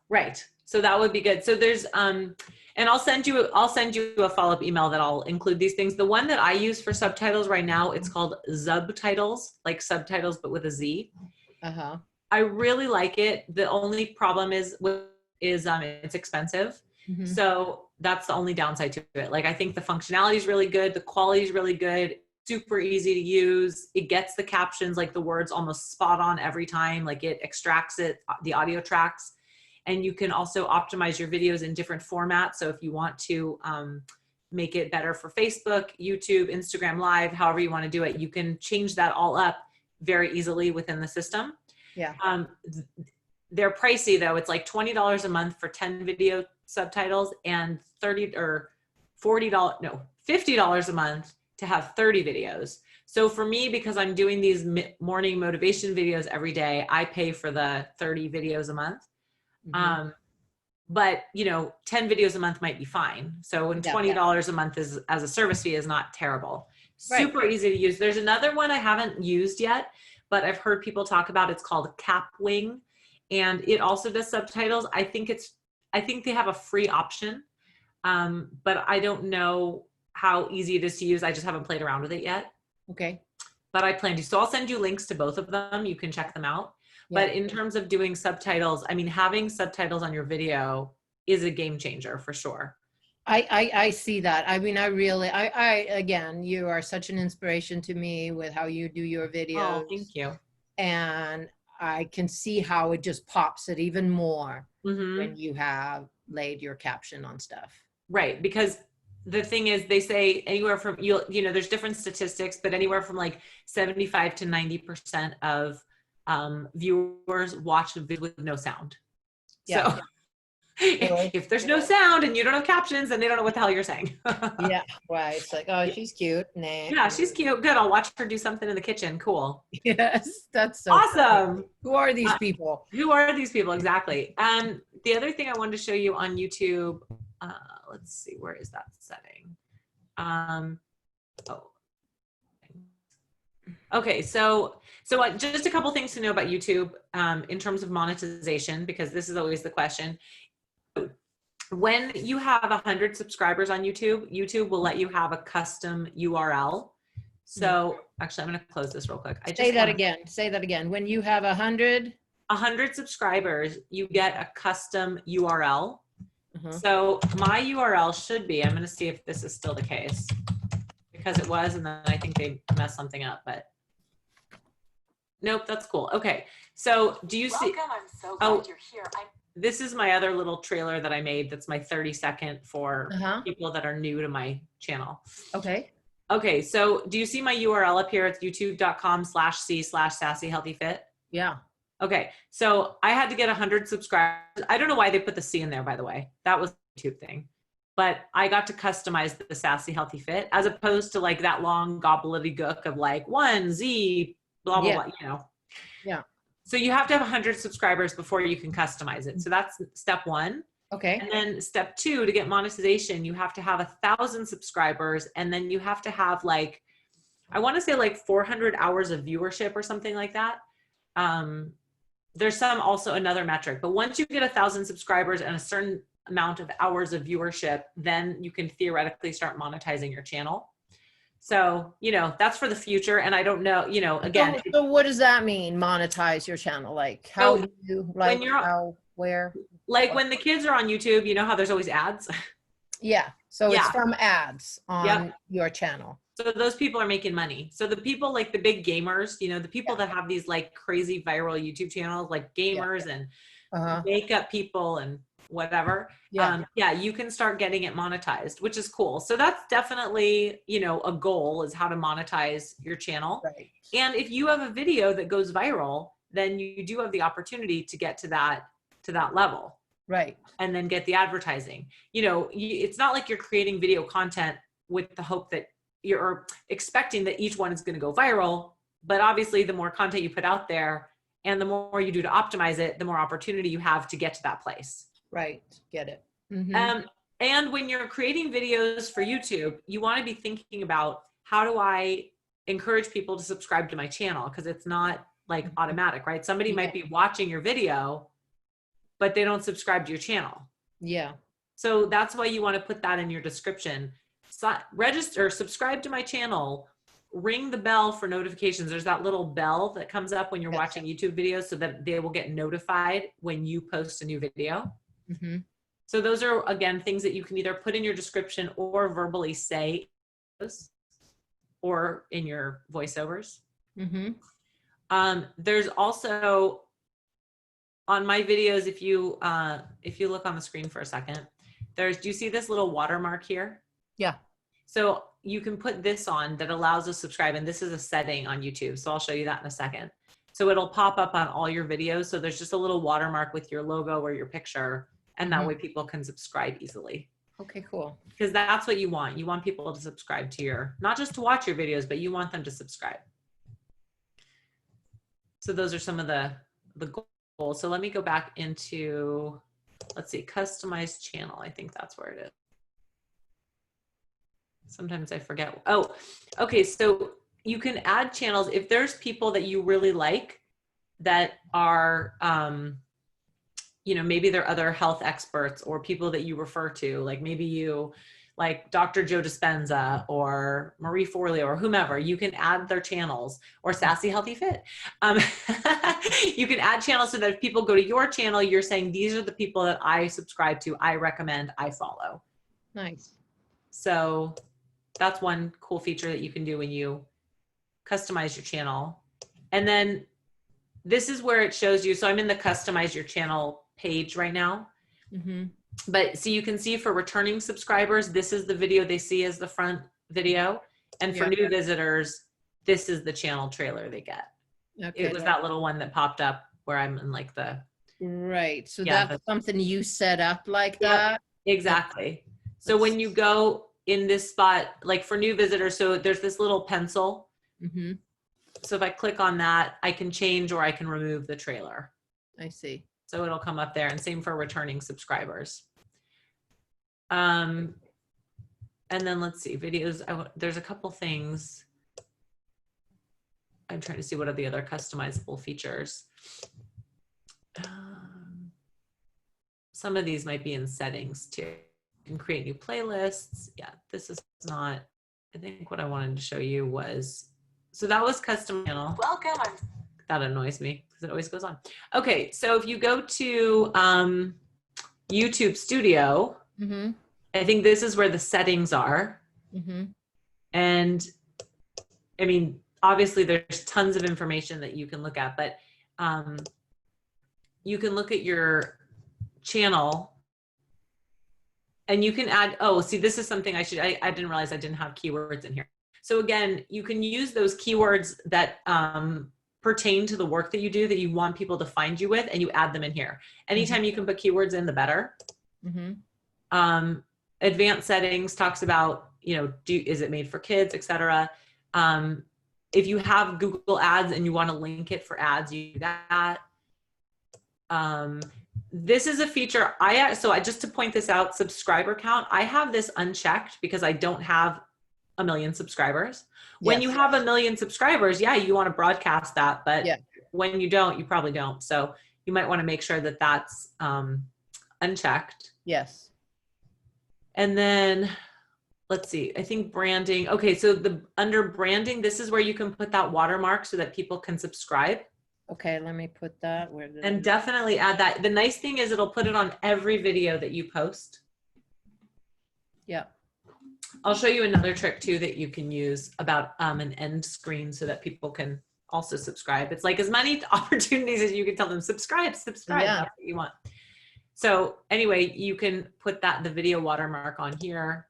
A: Right. So that would be good. So there's, and I'll send you a follow-up email that I'll include these things. The one that I use for subtitles right now, it's called Zubtitles, like subtitles, but with a Z. I really like it. The only problem is with is it's expensive.
B: Mhm.
A: So that's the only downside to it. Like, I think the functionality is really good. The quality is really good. Super easy to use. It gets the captions, like the words, almost spot on every time. Like, it extracts it, the audio tracks. And you can also optimize your videos in different formats. So if you want to make it better for Facebook, YouTube, Instagram Live, however you want to do it, you can change that all up very easily within the system.
B: Yeah.
A: They're pricey though. It's like $20 a month for 10 video subtitles and $30 or $40, no, $50 a month to have 30 videos. So for me, because I'm doing these morning motivation videos every day, I pay for the 30 videos a month.
B: Mhm.
A: But 10 videos a month might be fine. So when
B: Yeah.
A: $20 a month is, as a service fee, is not terrible.
B: Right.
A: Super easy to use. There's another one I haven't used yet, but I've heard people talk about. It's called Capwing, and it also does subtitles. I think they have a free option, but I don't know how easy it is to use. I just haven't played around with it yet.
B: Okay.
A: But I plan to. So I'll send you links to both of them. You can check them out.
B: Yeah.
A: But in terms of doing subtitles, I mean, having subtitles on your video is a game changer for sure.
B: I see that. I mean, again, you are such an inspiration to me with how you do your videos.
A: Oh, thank you.
B: And I can see how it just pops it even more
A: Mm-hmm.
B: when you have laid your caption on stuff.
A: Right. Because the thing is, they say anywhere from, there's different statistics, but anywhere from like 75 to 90% of viewers watch a video with no sound.
B: Yeah.
A: So if there's no sound and you don't have captions, then they don't know what the hell you're saying.
B: Yeah, right. It's like, oh, she's cute. Nah.
A: Yeah, she's cute. Good. I'll watch her do something in the kitchen. Cool.
B: Yes, that's so
A: awesome.
B: funny. Who are these people?
A: Who are these people? Exactly. The other thing I wanted to show you on YouTube, let's see, where is that setting? Okay, so just a couple things to know about YouTube in terms of monetization, because this is always the question. When you have 100 subscribers on YouTube, YouTube will let you have a custom URL. So actually, I'm going to close this real quick.
B: Say that again. When you have 100
A: subscribers, you get a custom URL. So my URL should be, I'm going to see if this is still the case, because it was, and then I think they messed something up, but nope, that's cool. Okay. So do you see?
C: Welcome. I'm so glad you're here.
A: This is my other little trailer that I made. That's my 30-second for people that are new to my channel.
B: Okay.
A: Okay. So do you see my URL up here? It's youtube.com/c/sassyhealthyfit.
B: Yeah.
A: Okay. So I had to get 100 subscribers. I don't know why they put the C in there, by the way. That was the YouTube thing. But I got to customize the Sassy Healthy Fit, as opposed to like that long gobbledygook of like 1Z, blah, blah, blah,
B: Yeah.
A: So you have to have 100 subscribers before you can customize it. So that's step one.
B: Okay.
A: And then step two, to get monetization, you have to have 1,000 subscribers. And then you have to have like, I want to say like 400 hours of viewership or something like that. There's also another metric, but once you get 1,000 subscribers and a certain amount of hours of viewership, then you can theoretically start monetizing your channel. So, that's for the future. And I don't know, again.
B: So what does that mean? Monetize your channel? Like how do you, like where?
A: Like when the kids are on YouTube, you know how there's always ads?
B: Yeah. So it's from ads on your channel.
A: So those people are making money. So the people like the big gamers, the people that have these like crazy viral YouTube channels, like gamers and makeup people and whatever. You can start getting it monetized, which is cool. So that's definitely, a goal, is how to monetize your channel.
B: Right.
A: And if you have a video that goes viral, then you do have the opportunity to get to that level.
B: Right.
A: And then get the advertising. It's not like you're creating video content with the hope that you're expecting that each one is going to go viral. But obviously the more content you put out there and the more you do to optimize it, the more opportunity you have to get to that place.
B: Right. Get it.
A: And when you're creating videos for YouTube, you want to be thinking about, how do I encourage people to subscribe to my channel? Because it's not like automatic, right? Somebody might be watching your video, but they don't subscribe to your channel.
B: Yeah.
A: So that's why you want to put that in your description. Register, subscribe to my channel, ring the bell for notifications. There's that little bell that comes up when you're watching YouTube videos, so that they will get notified when you post a new video.
B: Mm-hmm.
A: So those are, again, things that you can either put in your description or verbally say or in your voiceovers.
B: Mm-hmm.
A: There's also on my videos, if you look on the screen for a second, do you see this little watermark here?
B: Yeah.
A: So you can put this on that allows us to subscribe. And this is a setting on YouTube. So I'll show you that in a second. So it'll pop up on all your videos. So there's just a little watermark with your logo or your picture. And that way people can subscribe easily.
B: Okay, cool.
A: Because that's what you want. You want people to subscribe to your, not just to watch your videos, but you want them to subscribe. So those are some of the goals. So let me go back into, let's see, customize channel. I think that's where it is. Sometimes I forget. Oh, okay. So you can add channels. If there's people that you really like that are, maybe they're other health experts or people that you refer to, like maybe you like Dr. Joe Dispenza or Marie Forleo or whomever, you can add their channels, or Sassy Healthy Fit. You can add channels so that if people go to your channel, you're saying, these are the people that I subscribe to, I recommend, I follow.
B: Nice.
A: So that's one cool feature that you can do when you customize your channel. And then this is where it shows you. So I'm in the customize your channel page right now.
B: Mm-hmm.
A: But so you can see for returning subscribers, this is the video they see as the front video. And for new visitors, this is the channel trailer they get. Okay. It was that little one that popped up where I'm in like the.
B: Right. So that's something you set up like that?
A: Exactly. So when you go in this spot, like for new visitors, so there's this little pencil.
B: Mm-hmm.
A: So if I click on that, I can change or I can remove the trailer.
B: I see.
A: So it'll come up there, and same for returning subscribers. And then let's see, videos. There's a couple things. I'm trying to see what are the other customizable features. Some of these might be in settings too. You can create new playlists. Yeah, this is not, I think what I wanted to show you was, so that was custom channel. Welcome. That annoys me because it always goes on. Okay, so if you go to YouTube Studio, mm-hmm. I think this is where the settings are. Mm-hmm. And I mean, obviously there's tons of information that you can look at, but you can look at your channel and you can add, oh, see, this is something I didn't realize I didn't have keywords in here. So again, you can use those keywords that pertain to the work that you do, that you want people to find you with, and you add them in here. Anytime you can put keywords in, the better. Mm-hmm. Advanced settings talks about, is it made for kids, etc. If you have Google Ads and you want to link it for ads, you do that. This is a feature just to point this out, subscriber count, I have this unchecked because I don't have 1 million subscribers. When you have 1 million subscribers, you want to broadcast that, but when you don't, you probably don't. So you might want to make sure that that's unchecked. Yes. And then let's see, I think branding. Okay, so under branding, this is where you can put that watermark so that people can subscribe. Okay, let me put that where. And definitely add that. The nice thing is it'll put it on every video that you post. Yeah. I'll show you another trick too that you can use about an end screen so that people can also subscribe. It's like as many opportunities as you can tell them, subscribe. Yeah. That's what you want. So anyway, you can put the video watermark on here.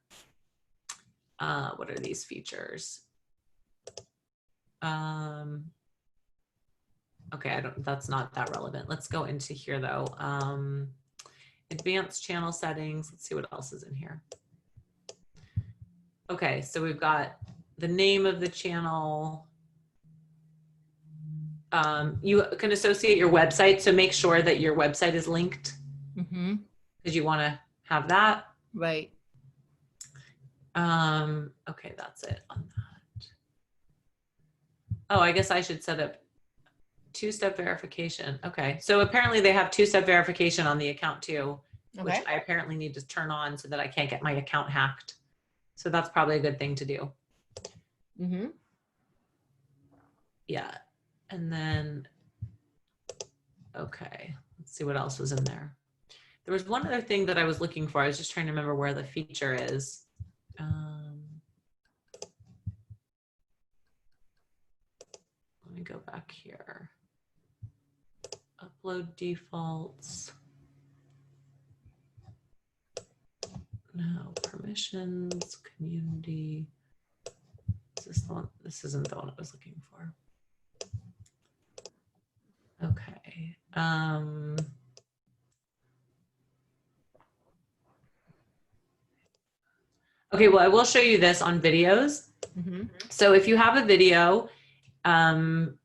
A: What are these features? Okay, that's not that relevant. Let's go into here though. Advanced channel settings. Let's see what else is in here. Okay, so we've got the name of the channel. You can associate your website, so make sure that your website is linked because you want to have that. Right. Okay, that's it on that. Oh, I guess I should set up two-step verification. Okay, so apparently they have two-step verification on the account too, which I apparently need to turn on so that I can't get my account hacked. So that's probably a good thing to do. Mm-hmm. Yeah, and then, okay, let's see what else was in there. There was one other thing that I was looking for. I was just trying to remember where the feature is. Let me go back here. Upload defaults. No, permissions, community. Is this the one? This isn't the one I was looking for. Okay. Okay, well, I will show you this on videos.
B: Mm-hmm.
A: So if you have a video, and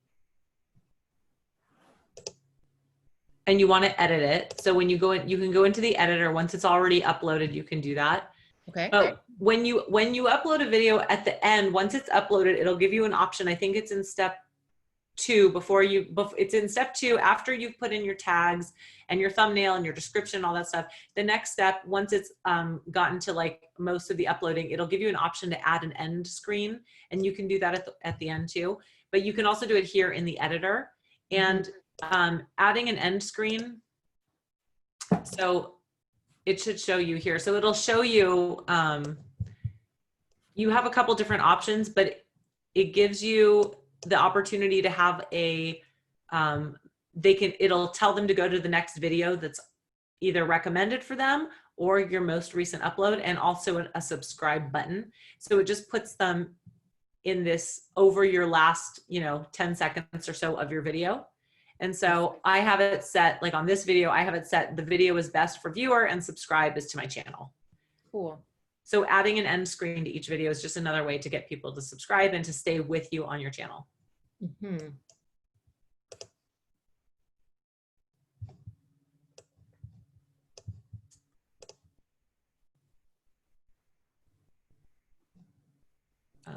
A: you want to edit it. So when you go in, you can go into the editor. Once it's already uploaded, you can do that.
B: Okay.
A: But when you upload a video at the end, once it's uploaded, it'll give you an option. I think it's in step 2 it's in step 2 after you've put in your tags and your thumbnail and your description, all that stuff. The next step, once it's gotten to like most of the uploading, it'll give you an option to add an end screen, and you can do that at the end too. But you can also do it here in the editor. And adding an end screen, so it should show you here. So it'll show you, you have a couple different options, but it gives you the opportunity to have a, it'll tell them to go to the next video that's either recommended for them or your most recent upload, and also a subscribe button. So it just puts them in this over your last, 10 seconds or so of your video. And so I have it set, like on this video, I have it set, the video is best for viewer and subscribe is to my channel.
B: Cool.
A: So adding an end screen to each video is just another way to get people to subscribe and to stay with you on your channel.
B: Mm-hmm.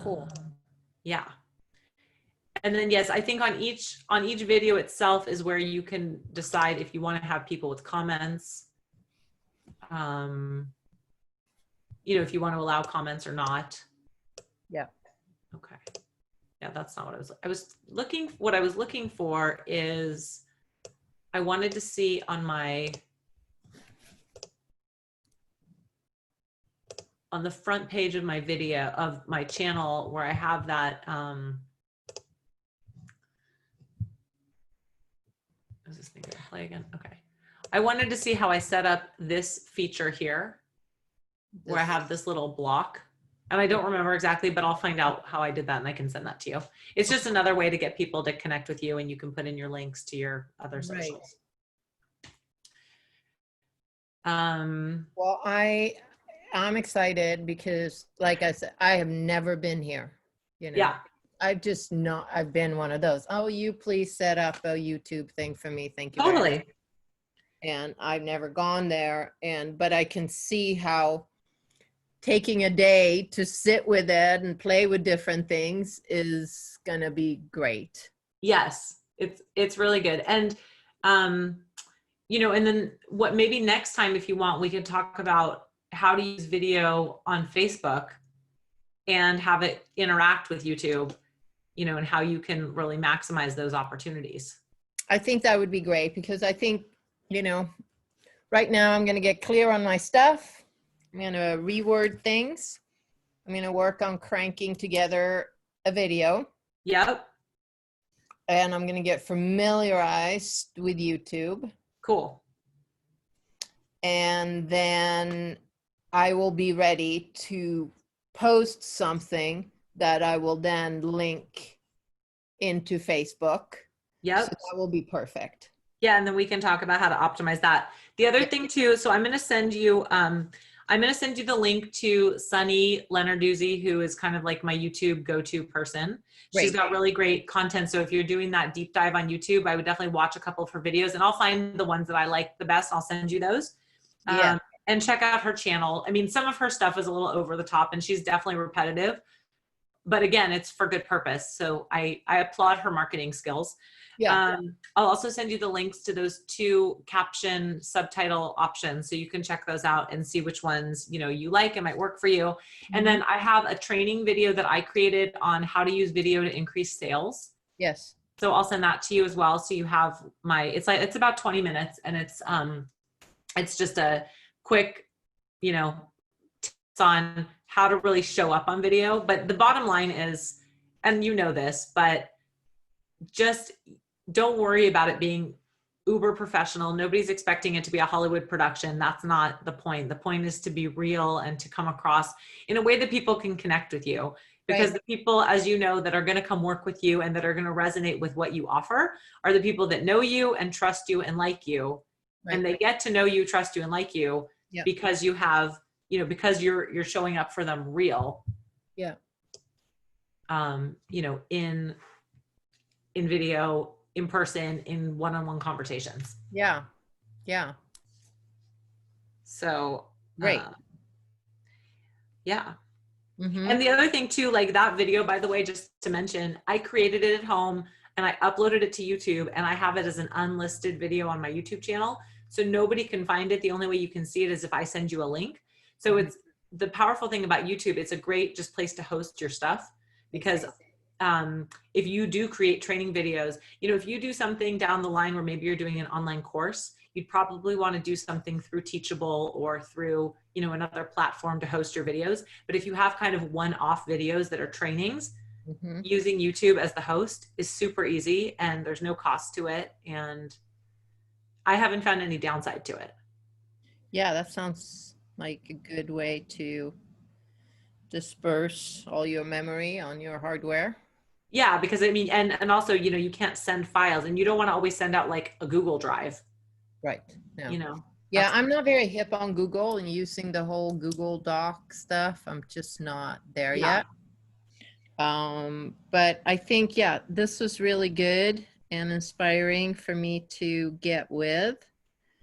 B: Cool.
A: Yeah. And then, yes, I think on each video itself is where you can decide if you want to have people with comments, if you want to allow comments or not.
B: Yeah.
A: Okay. Yeah, that's not what what I was looking for is I wanted to see on the front page of my video of my channel where I have that, is this thing gonna play again? Okay. I wanted to see how I set up this feature here where I have this little block, and I don't remember exactly, but I'll find out how I did that and I can send that to you. It's just another way to get people to connect with you, and you can put in your links to your other socials.
B: Well, I'm excited because, like I said, I have never been here.
A: Yeah.
B: I've been one of those. Oh, you please set up a YouTube thing for me. Thank you.
A: Totally.
B: And I've never gone there. But I can see how taking a day to sit with it and play with different things is going to be great.
A: Yes, it's really good. And, and then what maybe next time, if you want, we could talk about how to use video on Facebook and have it interact with YouTube, and how you can really maximize those opportunities.
B: I think that would be great because I think, right now I'm going to get clear on my stuff. I'm going to reword things. I'm going to work on cranking together a video.
A: Yep.
B: And I'm going to get familiarized with YouTube.
A: Cool.
B: And then I will be ready to post something that I will then link into Facebook.
A: Yep.
B: So that will be perfect.
A: Yeah. And then we can talk about how to optimize that. The other thing too, so I'm going to send you the link to Sunny Lenarduzzi, who is kind of like my YouTube go-to person. Great. She's got really great content. So if you're doing that deep dive on YouTube, I would definitely watch a couple of her videos, and I'll find the ones that I like the best. I'll send you those.
B: Yeah.
A: And check out her channel. I mean, some of her stuff is a little over the top and she's definitely repetitive, but again, it's for good purpose. So I applaud her marketing skills.
B: Yeah.
A: I'll also send you the links to those 2 caption subtitle options. So you can check those out and see which ones, you like and might work for you. Mm-hmm. And then I have a training video that I created on how to use video to increase sales.
B: Yes.
A: So I'll send that to you as well. So you have it's about 20 minutes, and It's just a quick, you know, tips on how to really show up on video. But the bottom line is, and you know this, but just don't worry about it being uber professional. Nobody's expecting it to be a Hollywood production. That's not the point. The point is to be real and to come across in a way that people can connect with you. Because
B: Right.
A: the people, as you know, that are going to come work with you and that are going to resonate with what you offer are the people that know you and trust you and like you.
B: Right.
A: And they get to know you, trust you, and like you
B: Yeah.
A: because you have, you know, because you're showing up for them real.
B: Yeah.
A: You know, in video, in person, in one-on-one conversations.
B: Yeah. Yeah.
A: So,
B: Great.
A: yeah.
B: Mm-hmm.
A: And the other thing too, like that video, by the way, just to mention, I created it at home and I uploaded it to YouTube and I have it as an unlisted video on my YouTube channel. So nobody can find it. The only way you can see it is if I send you a link. So it's the powerful thing about YouTube. It's a great just place to host your stuff because if you do create training videos, you know, if you do something down the line where maybe you're doing an online course, you'd probably want to do something through Teachable or through, you know, another platform to host your videos. But if you have kind of one-off videos that are trainings, using YouTube as the host is super easy and there's no cost to it. And I haven't found any downside to it.
B: Yeah, that sounds like a good way to disperse all your memory on your hardware.
A: Yeah, because I mean, and also, you know, you can't send files and you don't want to always send out like a Google Drive.
B: Right. No.
A: You know.
B: Yeah, I'm not very hip on Google and using the whole Google Doc stuff. I'm just not there yet. But I think, yeah, this was really good and inspiring for me to get with.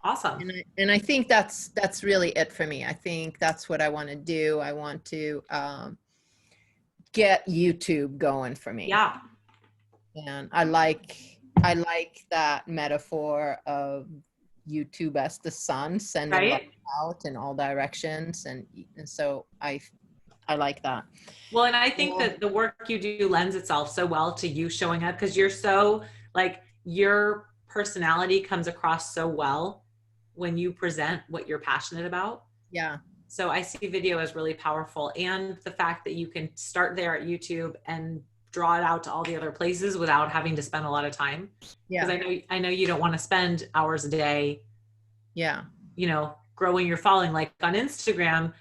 A: Awesome.
B: And I think that's really it for me. I think that's what I want to do. I want to get YouTube going for me.
A: Yeah.
B: And I like that metaphor of YouTube as the sun sending light out in all directions, and so I like that.
A: Well, and I think that the work you do lends itself so well to you showing up because you're so like your personality comes across so well when you present what you're passionate about.
B: Yeah.
A: So I see video as really powerful, and the fact that you can start there at YouTube and draw it out to all the other places without having to spend a lot of time.
B: Yeah.
A: Because I know you don't want to spend hours a day.
B: Yeah.
A: You know, growing your following. Like on Instagram,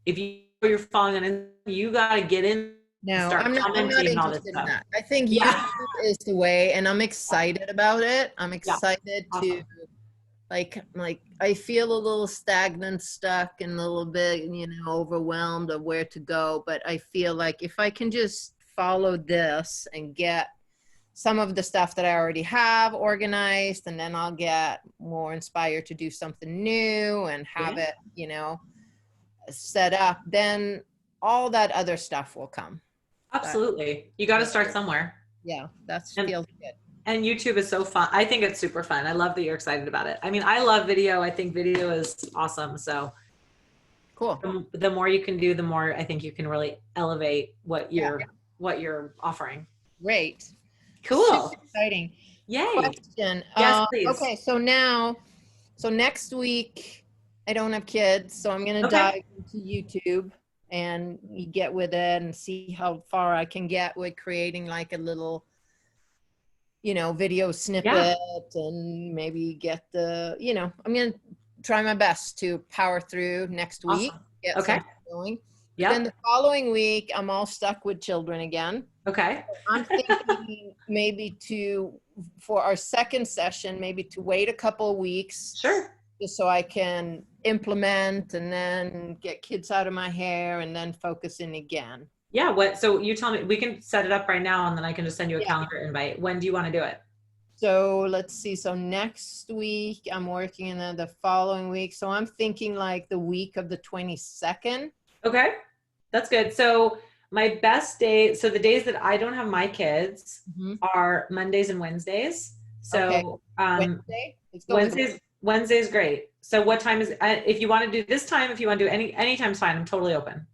A: if you're following on Instagram, you got to get in.
B: No,
A: start
B: I'm not
A: commenting and all
B: interested
A: this
B: in
A: stuff.
B: that. I think YouTube is the way, and I'm excited about it. I'm excited to like I feel a little stagnant, stuck, and a little bit, you know, overwhelmed of where to go. But I feel like if I can just follow this and get some of the stuff that I already have organized, and then I'll get more inspired to do something new and have it, you know, set up, then all that other stuff will come.
A: Absolutely. You got to start somewhere.
B: Yeah, that feels good.
A: And YouTube is so fun. I think it's super fun. I love that you're excited about it. I mean, I love video. I think video is awesome. So
B: cool.
A: The more you can do, the more I think you can really elevate what you're offering.
B: Great.
A: Cool.
B: Super exciting.
A: Yay.
B: Question.
A: Yes, please.
B: Okay, so next week I don't have kids, so I'm gonna dive into YouTube and get with it and see how far I can get with creating like a little, you know, video snippet and maybe get the, you know, I'm going to try my best to power through next week. Get something going. Yeah. Then the following week, I'm all stuck with children again.
A: Okay.
B: So I'm thinking maybe for our second session, maybe to wait a couple of weeks.
A: Sure.
B: Just so I can implement and then get kids out of my hair and then focus in again.
A: Yeah. So you tell me, we can set it up right now and then I can just send you a calendar invite. When do you want to do it?
B: So let's see. So next week I'm working, and then the following week. So I'm thinking like the week of the 22nd.
A: Okay. That's good. So my best day, so the days that I don't have my kids are Mondays and Wednesdays. So Wednesday's great. So what time is, if you want to do this time, if you want to do any time's fine. I'm totally open.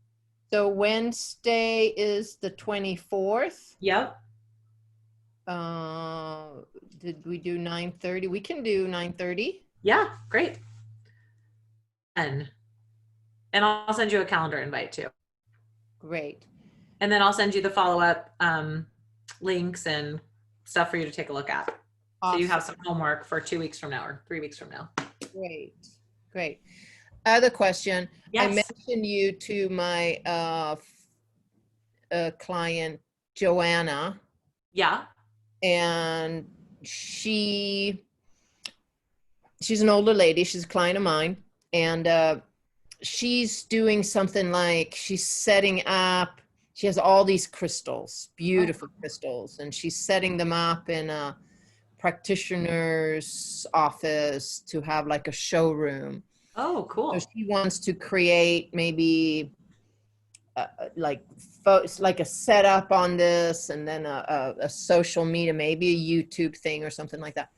B: So Wednesday is the 24th.
A: Yep.
B: Did we do 9:30? We can do 9:30.
A: Yeah, great. And I'll send you a calendar invite too.
B: Great.
A: And then I'll send you the follow-up links and stuff for you to take a look at. So you have
B: Awesome.
A: some homework for 2 weeks from now or 3 weeks from now.
B: Great. Great. Other question. I
A: Yes.
B: mentioned you to my client, Joanna,
A: Yeah.
B: and she's an older lady. She's a client of mine, and she's doing something like she's setting up. She has all these crystals, beautiful crystals, and she's setting them up in a practitioner's office to have like a showroom.
A: Oh, cool.
B: So she wants to create maybe like a setup on this, and then a social media, maybe a YouTube thing or something like that.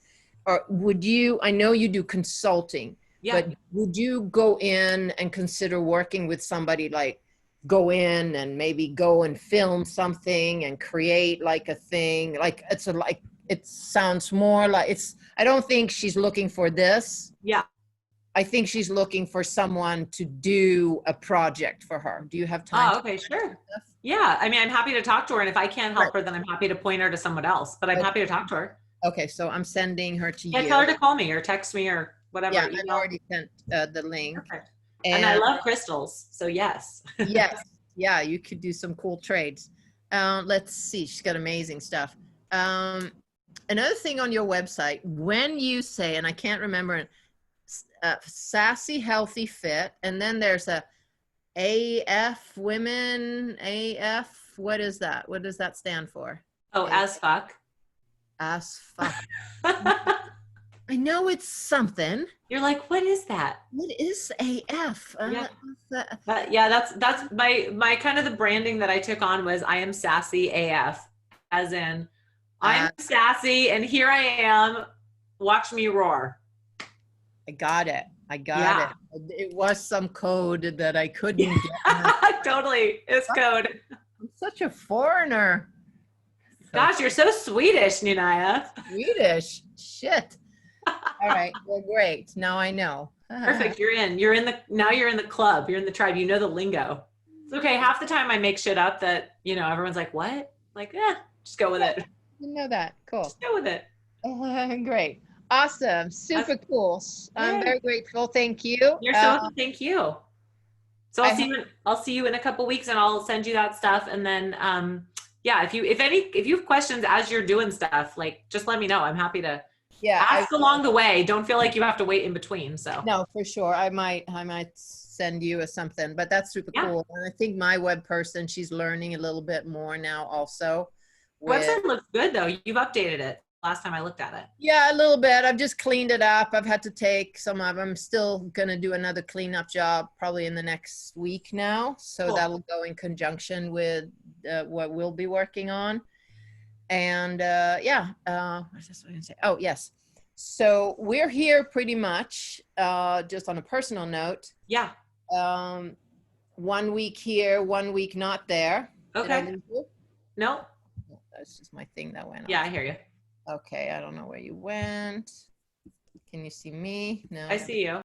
B: Or would you, I know you do consulting,
A: Yeah.
B: but would you go in and consider working with somebody, like go in and maybe go and film something and create like a thing? Like it sounds more like I don't think she's looking for this.
A: Yeah.
B: I think she's looking for someone to do a project for her. Do you have time?
A: Oh, okay, sure. Yeah. I mean, I'm happy to talk to her. And if I can't help her, then I'm happy to point her to someone else. But I'm happy to talk to her.
B: Okay, so I'm sending her to
A: Yeah,
B: you.
A: tell her to call me or text me or whatever.
B: Yeah,
A: Email.
B: I've already sent the link.
A: Perfect. And I love crystals. So yes.
B: Yes. Yeah, you could do some cool trades. Let's see. She's got amazing stuff. Another thing on your website, when you say, and I can't remember, sassy, healthy, fit, and then there's a AF women, AF, what is that? What does that stand for?
A: Oh, as fuck.
B: As fuck. I know it's something.
A: You're like, what is that?
B: What is AF?
A: Yeah. Yeah, that's my kind of the branding that I took on was I am sassy AF, as in I'm sassy and here I am. Watch me roar.
B: I got it. I got it. It was some code that I couldn't get.
A: Totally. It's code.
B: I'm such a foreigner.
A: Gosh, you're so Swedish, Ninaya.
B: Swedish. Shit. All right. Well, great. Now I know.
A: Perfect. You're in the club. You're in the tribe. You know the lingo. It's okay. Half the time I make shit up that, everyone's like, what? Like, just go with it.
B: You know that. Cool.
A: Just go with it.
B: Great. Awesome. Super cool. I'm very grateful. Thank you.
A: You're so welcome. Thank you. So I'll see you in a couple weeks and I'll send you that stuff. And then, if you have questions as you're doing stuff, like just let me know. I'm happy to ask along the way. Don't feel like you have to wait in between. So
B: no, for sure. I might send you something, but that's super cool. And I think my web person, she's learning a little bit more now also.
A: Website looks good though. You've updated it last time I looked at it.
B: Yeah, a little bit. I've just cleaned it up. I've had to take some of them. Still going to do another cleanup job probably in the next week now. So cool. That'll go in conjunction with what we'll be working on. And what was I going to say? Oh, yes. So we're here pretty much just on a personal note.
A: Yeah.
B: 1 week here, 1 week not there.
A: Okay. No.
B: That's just my thing that went off.
A: Yeah, I hear you.
B: Okay, I don't know where you went. Can you see me? No.
A: I see you.